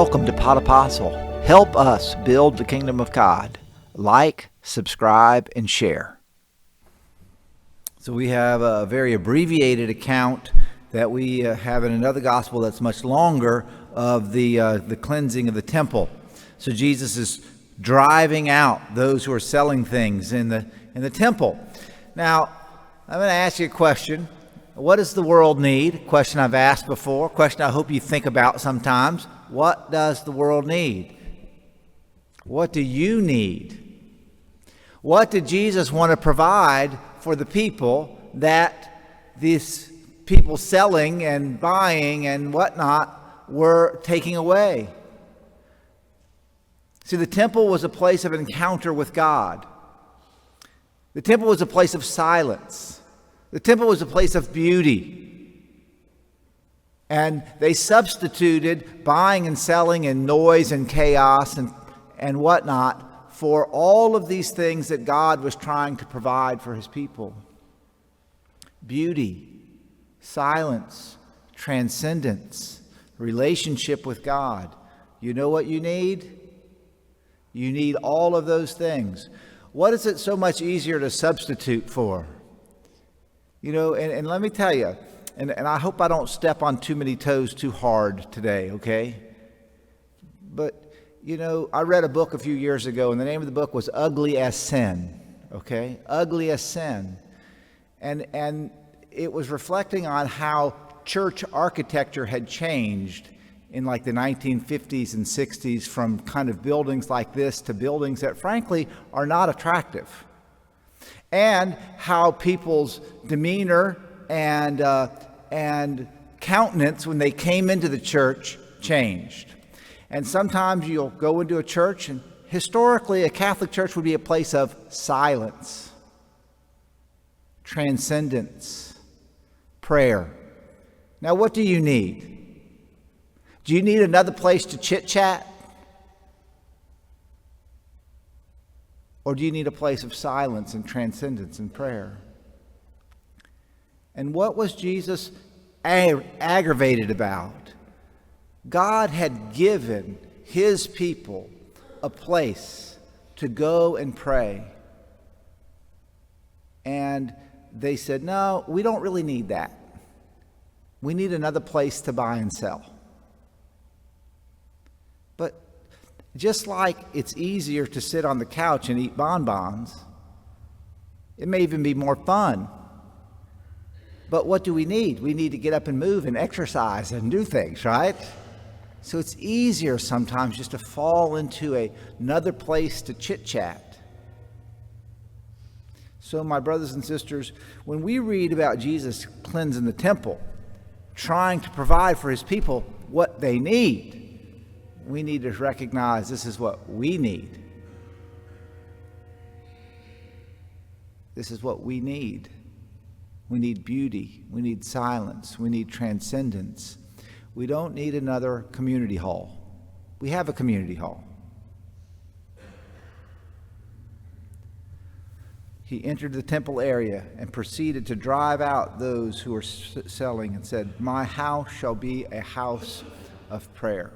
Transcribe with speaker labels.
Speaker 1: Welcome to Pod Apostle. Help us build the kingdom of God. Like, subscribe, and share. So we have a very abbreviated account that we have in another gospel that's much longer of the cleansing of the temple. So Jesus is driving out those who are selling things in the temple. Now, I'm going to ask you a question. What does the world need? A question I've asked before, a question I hope you think about sometimes. What does the world need? What do you need? What did Jesus want to provide for the people that these people selling and buying and whatnot were taking away? See, the temple was a place of encounter with God. The temple was a place of silence. The temple was a place of beauty. And they substituted buying and selling and noise and chaos and whatnot for all of these things that God was trying to provide for his people. Beauty, silence, transcendence, relationship with God. You know what you need? You need all of those things. What is it so much easier to substitute for? You know, and let me tell you, and I hope I don't step on too many toes too hard today, okay? But, you know, I read a book a few years ago, and the name of the book was Ugly as Sin, okay? Ugly as Sin. And it was reflecting on how church architecture had changed in like the 1950s and 60s from kind of buildings like this to buildings that frankly are not attractive. And how people's demeanor and countenance when they came into the church changed. And sometimes you'll go into a church, and historically a Catholic church would be a place of silence, transcendence, prayer. Now, what do you need? Do you need another place to chit-chat? Or do you need a place of silence and transcendence and prayer? And what was Jesus aggravated about? God had given his people a place to go and pray. And they said, no, we don't really need that. We need another place to buy and sell. But just like it's easier to sit on the couch and eat bonbons, it may even be more fun. But what do we need? We need to get up and move and exercise and do things, right? So it's easier sometimes just to fall into another place to chit-chat. So my brothers and sisters, when we read about Jesus cleansing the temple, trying to provide for his people what they need, we need to recognize this is what we need. This is what we need. We need beauty. We need silence. We need transcendence. We don't need another community hall. We have a community hall. He entered the temple area and proceeded to drive out those who were selling and said, "My house shall be a house of prayer."